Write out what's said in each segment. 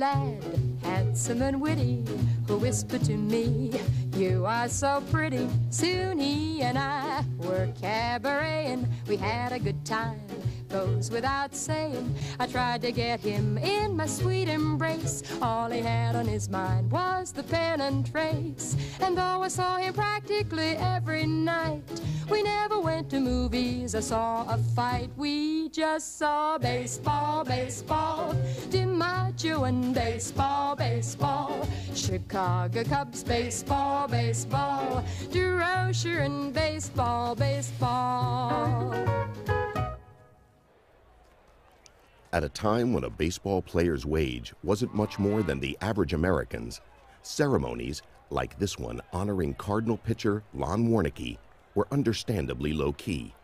lad, handsome and witty, who whispered to me, "You are so pretty." Soon he and I were cabareting. We had a good time, goes without saying. I tried to get him in my sweet embrace. All he had on his mind was the pen and trace. And though I saw him practically every night, we never went to movies or saw a fight. We just saw baseball, baseball, DiMaggio and baseball, baseball, Chicago Cubs, baseball, baseball, DeRocher and baseball, baseball. At a time when a baseball player's wage wasn't much more than the average American's, ceremonies like this one honoring Cardinal pitcher Lon Warneke were understandably low-key.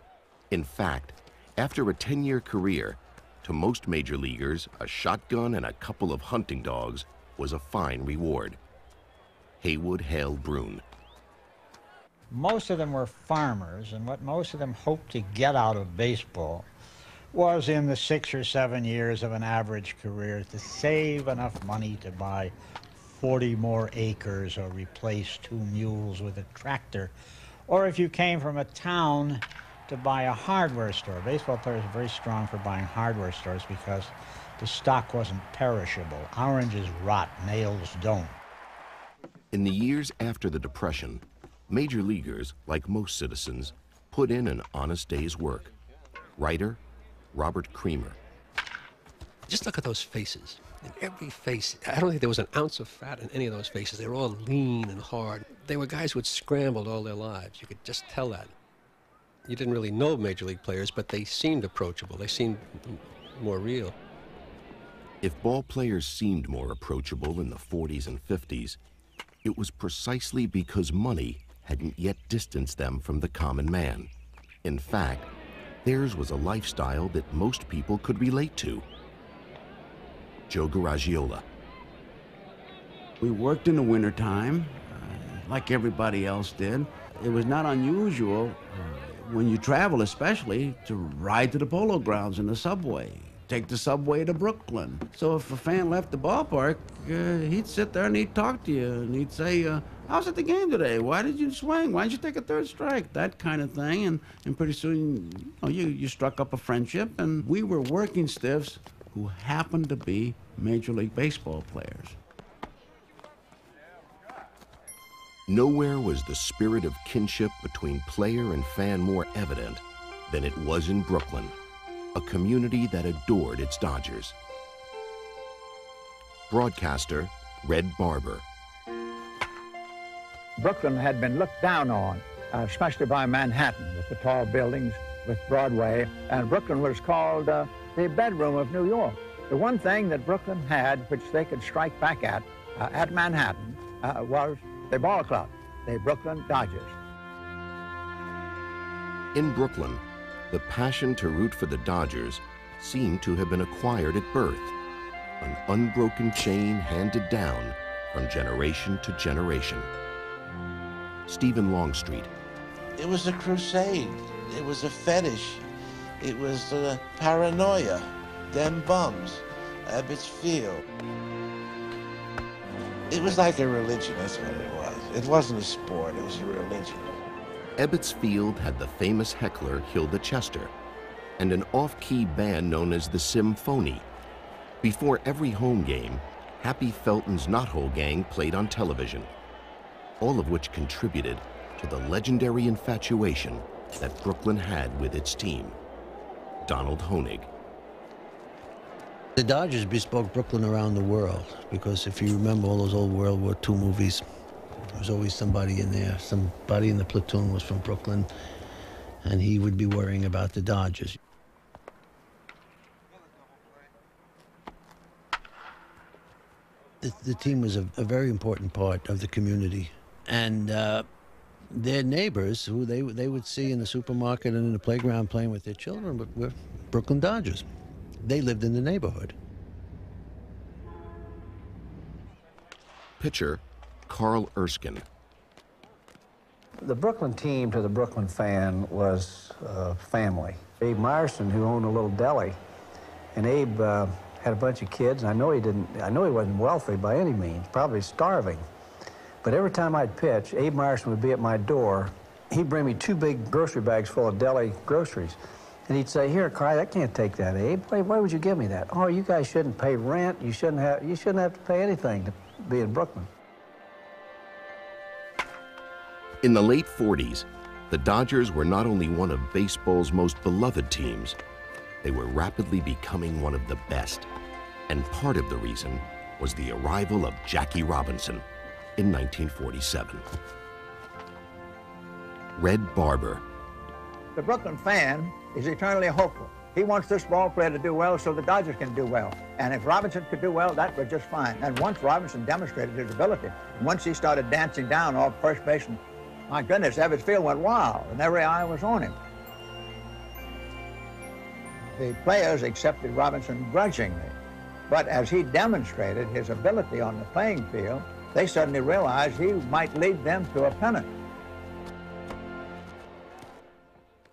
In fact, after a 10-year career, to most major leaguers, a shotgun and a couple of hunting dogs was a fine reward. Haywood Hale Brune. Most of them were farmers, and what most of them hoped to get out of baseball was in the 6 or 7 years of an average career to save enough money to buy 40 more acres or replace 2 mules with a tractor. Or if you came from a town, to buy a hardware store. Baseball players are very strong for buying hardware stores because the stock wasn't perishable. Oranges rot, nails don't. In the years after the Depression, major leaguers, like most citizens, put in an honest day's work. Writer Robert Creamer. Just look at those faces. In every face, I don't think there was an ounce of fat in any of those faces. They were all lean and hard. They were guys who had scrambled all their lives. You could just tell that. You didn't really know major league players, but they seemed approachable. They seemed more real. If ball players seemed more approachable in the 40s and 50s, it was precisely because money hadn't yet distanced them from the common man. In fact, theirs was a lifestyle that most people could relate to. Joe Garagiola. We worked in the wintertime, like everybody else did. It was not unusual, when you travel especially, to ride to the Polo Grounds in the subway. Take the subway to Brooklyn. So if a fan left the ballpark, he'd sit there and he'd talk to you, and he'd say, how's at the game today? Why did you swing? Why didn't you take a third strike? That kind of thing. And pretty soon, you struck up a friendship, and we were working stiffs who happened to be Major League Baseball players. Nowhere was the spirit of kinship between player and fan more evident than it was in Brooklyn, a community that adored its Dodgers. Broadcaster Red Barber. Brooklyn had been looked down on, especially by Manhattan, with the tall buildings, with Broadway, and Brooklyn was called the bedroom of New York. The one thing that Brooklyn had, which they could strike back at Manhattan, was the ball club, the Brooklyn Dodgers. In Brooklyn, the passion to root for the Dodgers seemed to have been acquired at birth, an unbroken chain handed down from generation to generation. Stephen Longstreet. It was a crusade. It was a fetish. It was paranoia. Them bums. Ebbets Field. It was like a religion, that's what it was. It wasn't a sport, it was a religion. Ebbets Field had the famous heckler Hilda Chester and an off-key band known as the Symphony. Before every home game, Happy Felton's Knothole Gang played on television, all of which contributed to the legendary infatuation that Brooklyn had with its team. Donald Hoenig. The Dodgers bespoke Brooklyn around the world, because if you remember all those old World War II movies, there was always somebody in there. Somebody in the platoon was from Brooklyn, and he would be worrying about the Dodgers. The team was a very important part of the community, and their neighbors, who they would see in the supermarket and in the playground playing with their children, were Brooklyn Dodgers. They lived in the neighborhood. Pitcher Carl Erskine. The Brooklyn team to the Brooklyn fan was family. Abe Meyerson, who owned a little deli, and Abe had a bunch of kids, and I know he wasn't wealthy by any means, probably starving. But every time I'd pitch, Abe Meyerson would be at my door. He'd bring me 2 big grocery bags full of deli groceries. And he'd say, "Here, Cry, I can't take that, Abe. Why would you give me that? Oh, you guys shouldn't pay rent. You shouldn't have to pay anything to be in Brooklyn." In the late 40s, the Dodgers were not only one of baseball's most beloved teams, they were rapidly becoming one of the best. And part of the reason was the arrival of Jackie Robinson in 1947. Red Barber. The Brooklyn fan is eternally hopeful. He wants this ball player to do well so the Dodgers can do well. And if Robinson could do well, that was just fine. And once Robinson demonstrated his ability, once he started dancing down off first base, and my goodness, Ebbets Field went wild, and every eye was on him. The players accepted Robinson grudgingly, but as he demonstrated his ability on the playing field, they suddenly realized he might lead them to a pennant.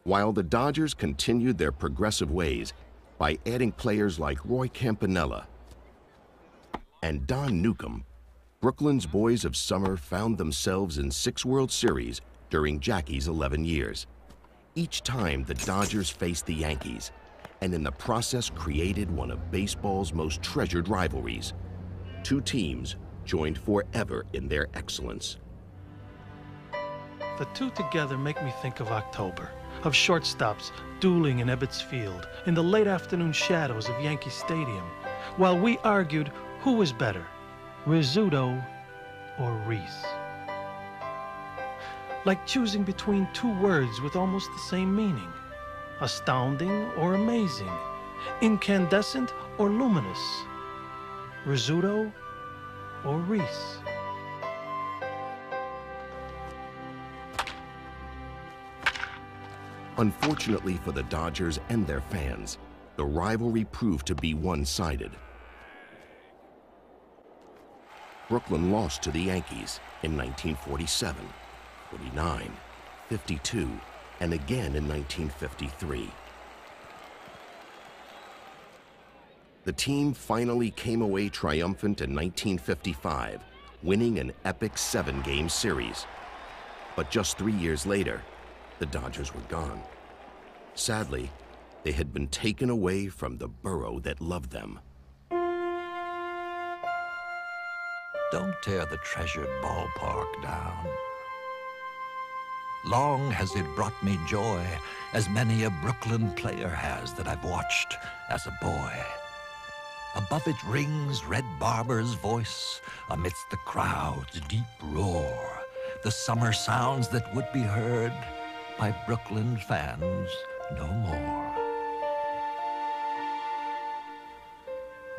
While the Dodgers continued their progressive ways by adding players like Roy Campanella and Don Newcombe, Brooklyn's boys of summer found themselves in 6 World Series during Jackie's 11 years. Each time the Dodgers faced the Yankees, and in the process created one of baseball's most treasured rivalries. 2 teams joined forever in their excellence. The two together make me think of October, of shortstops dueling in Ebbets Field in the late afternoon shadows of Yankee Stadium, while we argued who was better, Rizzuto or Reese. Like choosing between 2 words with almost the same meaning, astounding or amazing, incandescent or luminous, Rizzuto or Reese. Unfortunately for the Dodgers and their fans, the rivalry proved to be one-sided. Brooklyn lost to the Yankees in 1947, 49, 52, and again in 1953. The team finally came away triumphant in 1955, winning an epic 7-game series. But just 3 years later, the Dodgers were gone. Sadly, they had been taken away from the borough that loved them. Don't tear the treasured ballpark down. Long has it brought me joy, as many a Brooklyn player has that I've watched as a boy. Above it rings Red Barber's voice, amidst the crowd's deep roar, the summer sounds that would be heard by Brooklyn fans no more.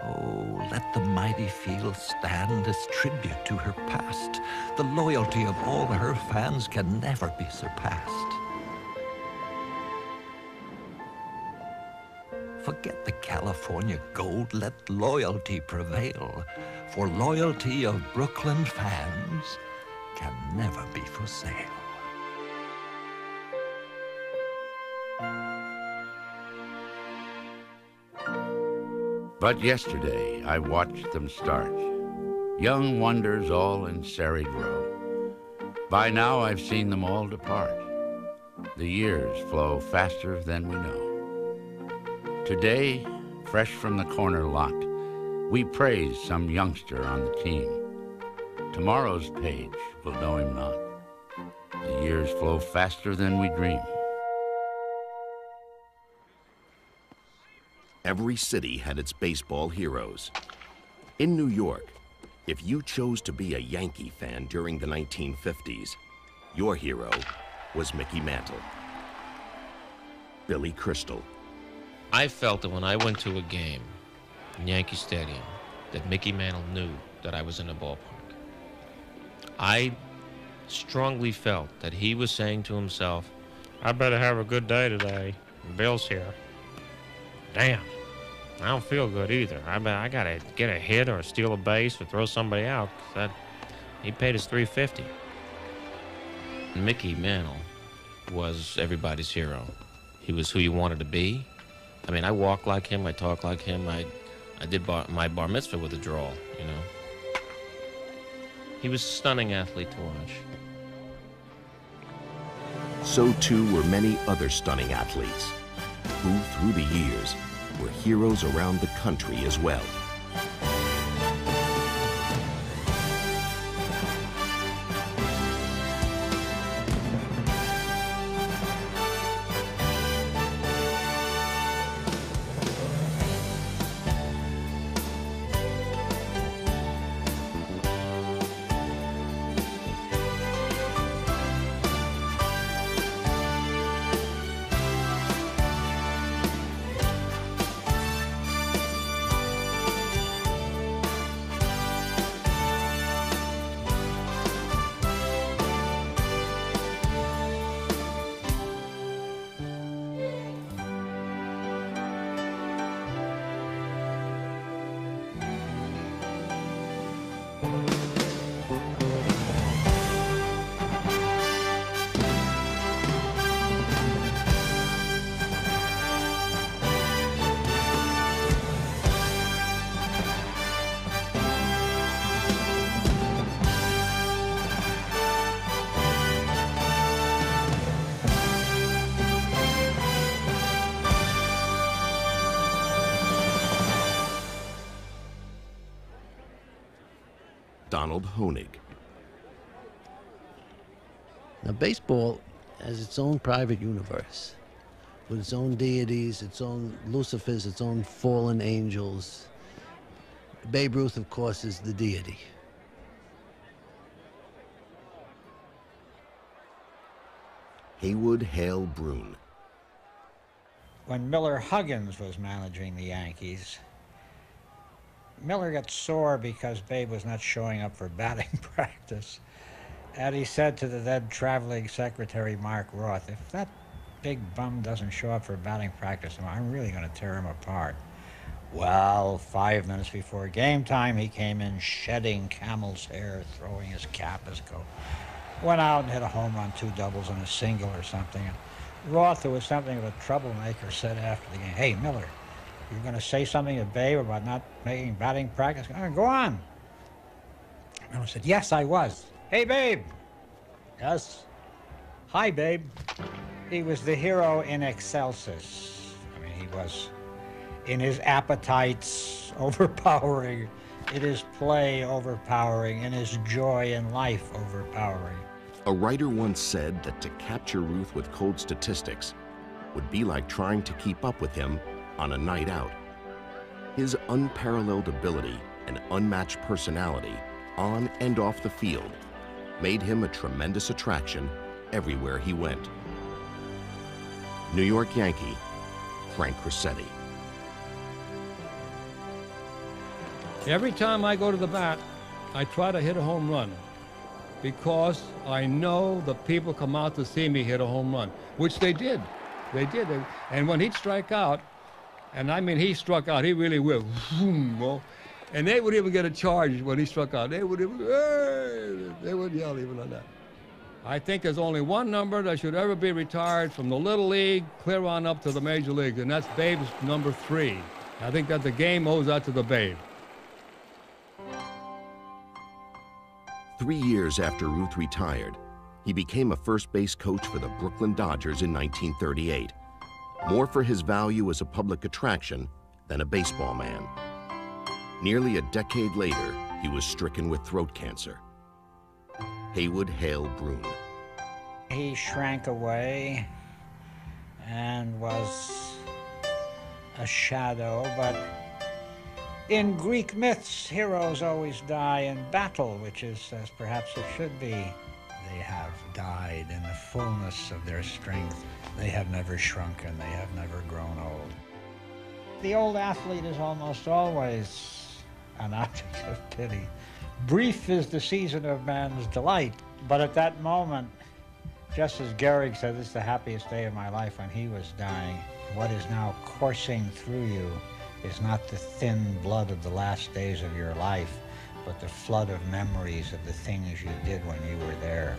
Oh, let the mighty field stand as tribute to her past. The loyalty of all her fans can never be surpassed. Forget the California gold, let loyalty prevail, for loyalty of Brooklyn fans can never be for sale. But yesterday I watched them start, young wonders all in serried row. By now I've seen them all depart. The years flow faster than we know. Today, fresh from the corner lot, we praise some youngster on the team. Tomorrow's page will know him not. The years flow faster than we dream. Every city had its baseball heroes. In New York, if you chose to be a Yankee fan during the 1950s, your hero was Mickey Mantle. Billy Crystal. I felt that when I went to a game in Yankee Stadium, that Mickey Mantle knew that I was in the ballpark. I strongly felt that he was saying to himself, I better have a good day today. Bill's here. Damn, I don't feel good either. I gotta get a hit or steal a base or throw somebody out. He paid his $350. Mickey Mantle was everybody's hero. He was who you wanted to be. I mean, I walk like him, I talk like him, I I did my bar mitzvah with a drawl, you know. He was a stunning athlete to watch. So too were many other stunning athletes who, through the years, were heroes around the country as well. Hoenig. Now, baseball has its own private universe, with its own deities, its own Lucifers, its own fallen angels. Babe Ruth, of course, is the deity. Haywood Hale Brune. When Miller Huggins was managing the Yankees, Miller got sore because Babe was not showing up for batting practice. And he said to the then traveling secretary, Mark Roth, if that big bum doesn't show up for batting practice, I'm really going to tear him apart. Well, 5 minutes before game time, he came in shedding camel's hair, throwing his cap as go. Went out and hit a home run, 2 doubles and a single or something. And Roth, who was something of a troublemaker, said after the game, hey, Miller, you're going to say something to Babe about not making batting practice? Go on. Miller said, yes, I was. Hey, Babe. Yes. Hi, Babe. He was the hero in excelsis. I mean, he was in his appetites overpowering, in his play overpowering, in his joy in life overpowering. A writer once said that to capture Ruth with cold statistics would be like trying to keep up with him on a night out. His unparalleled ability and unmatched personality on and off the field made him a tremendous attraction everywhere he went. New York Yankee, Frank Crosetti. Every time I go to the bat, I try to hit a home run because I know the people come out to see me hit a home run, which they did. They did. And when he'd strike out, and I mean, he struck out, he really will. And they would even get a charge when he struck out. They would even, hey! They would yell even on that. I think there's only one number that should ever be retired from the Little League clear on up to the Major League, and that's Babe's number 3. I think that the game owes that to the Babe. 3 years after Ruth retired, he became a first base coach for the Brooklyn Dodgers in 1938, more for his value as a public attraction than a baseball man. Nearly a decade later, he was stricken with throat cancer. Haywood Hale Brune. He shrank away and was a shadow, but in Greek myths, heroes always die in battle, which is as perhaps it should be. They have died in the fullness of their strength. They have never shrunken. They have never grown old. The old athlete is almost always an object of pity. Brief is the season of man's delight, but at that moment, just as Gehrig said, this is the happiest day of my life when he was dying, what is now coursing through you is not the thin blood of the last days of your life, but the flood of memories of the things you did when you were there.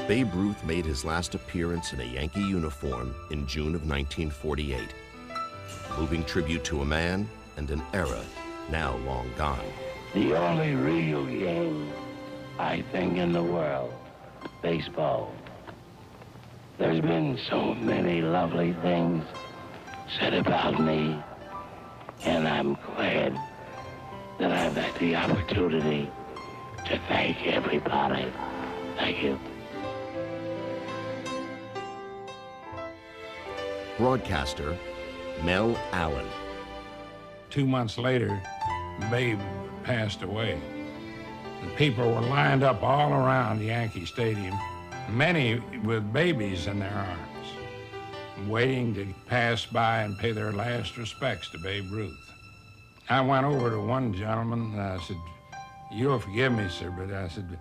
Babe Ruth made his last appearance in a Yankee uniform in June of 1948, moving tribute to a man and an era now long gone. The only real game, I think, in the world, baseball. There's been so many lovely things said about me, and I'm glad that I've had the opportunity to thank everybody. Thank you. Broadcaster Mel Allen. 2 months later, Babe passed away. The people were lined up all around Yankee Stadium, many with babies in their arms, waiting to pass by and pay their last respects to Babe Ruth. I went over to one gentleman and I said, "You'll forgive me, sir, but," I said,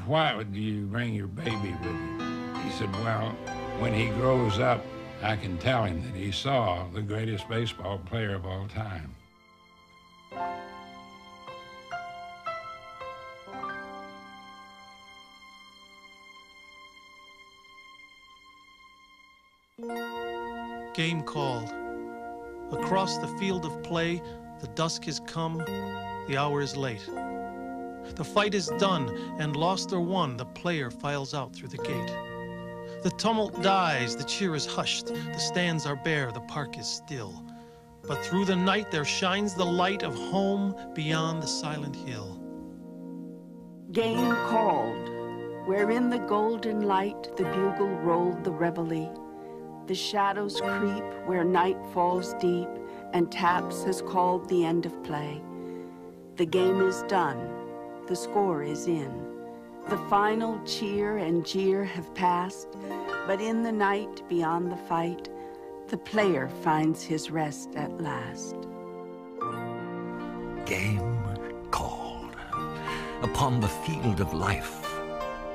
"why would you bring your baby with you?" He said, "Well, when he grows up, I can tell him that he saw the greatest baseball player of all time." Game called. Across the field of play, the dusk has come, the hour is late. The fight is done, and lost or won, the player files out through the gate. The tumult dies, the cheer is hushed, the stands are bare, the park is still. But through the night there shines the light of home beyond the silent hill. Game called, where in the golden light the bugle rolled the reveille. The shadows creep where night falls deep, and taps has called the end of play. The game is done, the score is in. The final cheer and jeer have passed, but in the night beyond the fight, the player finds his rest at last. Game called. Upon the field of life,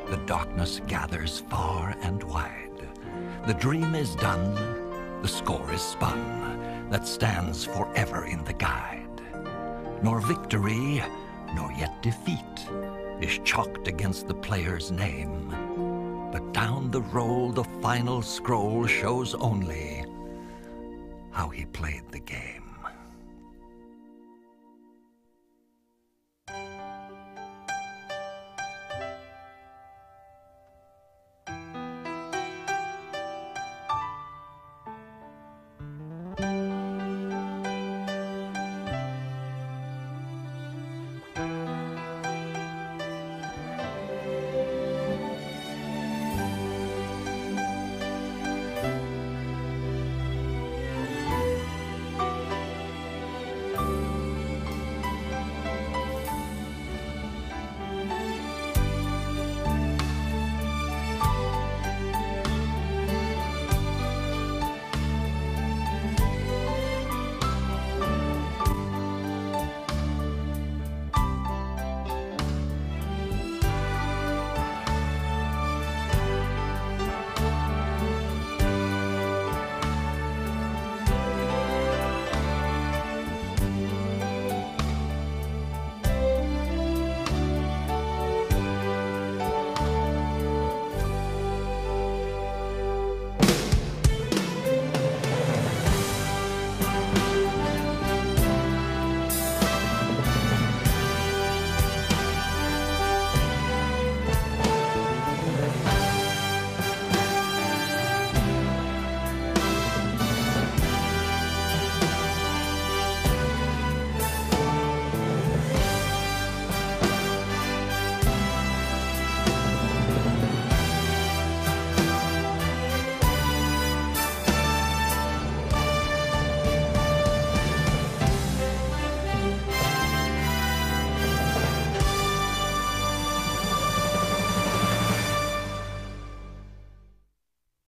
the darkness gathers far and wide. The dream is done, the score is spun, that stands forever in the guide. Nor victory, nor yet defeat, is chalked against the player's name. But down the roll, the final scroll shows only how he played the game.